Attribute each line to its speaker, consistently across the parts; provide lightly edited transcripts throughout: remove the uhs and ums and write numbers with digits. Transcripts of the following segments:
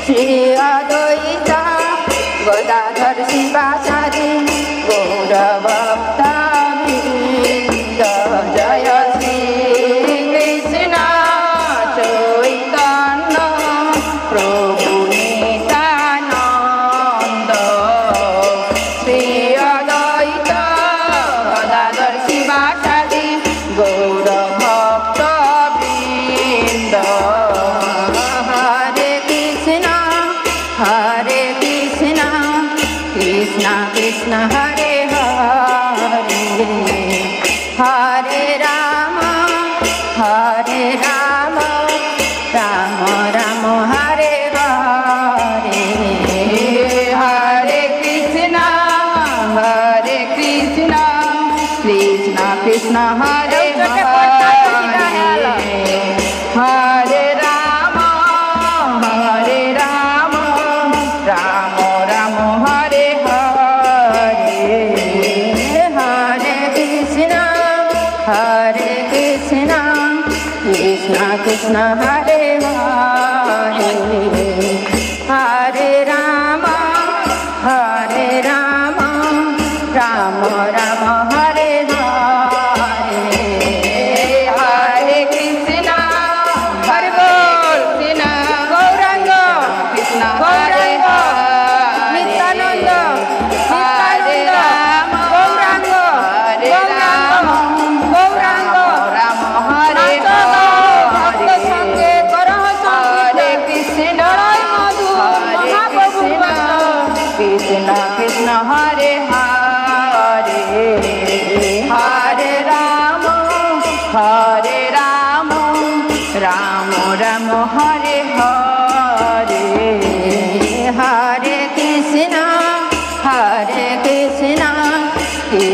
Speaker 1: श्री अद्वैत गदाधर शिवाचार्य गौर भक्ता वृंद जय श्री कृष्ण चैतन्य प्रभु नित्यानंद श्री अद्वैत गदाधर शिवाचार्य गौर भक्ता वृंद Hare Krishna, Krishna Krishna Hare Hare, Hare Rama, Hare Rama, Rama Rama Hare Hare, Hare Krishna, Krishna Krishna Hare Hare, Hare Rama, Hare Rama, Rama Rama Hare Hare, Hare Krishna, Krishna Krishna Hare Hare, Hare Rama, Rama Rama Hare Hare, Hare Krishna, Hare Bol, Gauranga, Krishna Hare Hare, Nityananda, Hare Rama, Gauranga, Gauranga, Rama Hare Hare, Sange Karaha Hare Krishna, Hare Krishna, Krishna Krishna Hare Hare, Hare Rama, Rama Rama Hare Hare, Hare Krishna,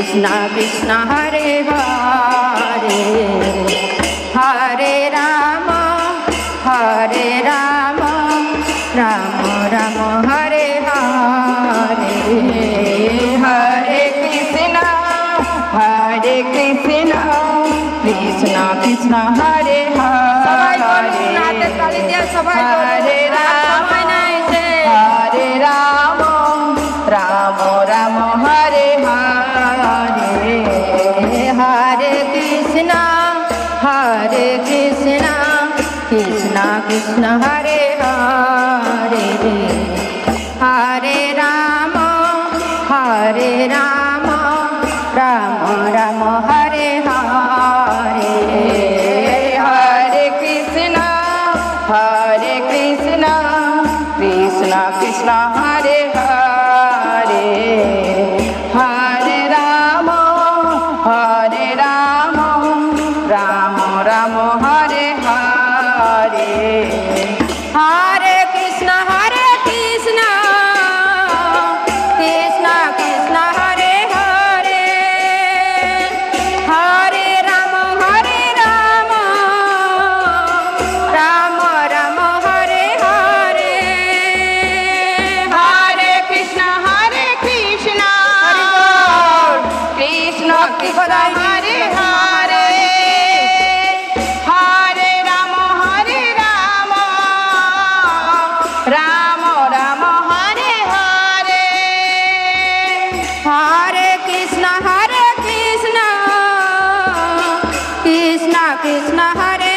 Speaker 1: Krishna Krishna Hare Hare, Hare Rama, Rama Rama Hare Hare, Hare Krishna, Krishna Krishna Hare Hare, Hare Rama, Hare Rama, Rama Rama Hare Hare, Hare Krishna, Krishna Krishna Hare Hare, Hare Rama, Rama Rama Hare Hare, Hare Krishna, Krishna Krishna Hare Hare, Hare Rama, Rama Ram Hare Hare Hare Krishna Krishna Krishna Hare Hare Hare Ram Ram Ram Hare Hare Hare Krishna Krishna Krishna Krishna Hare Hare Hare Ram Ram Ram Hare Hare Hare Krishna Krishna Krishna Krishna हरे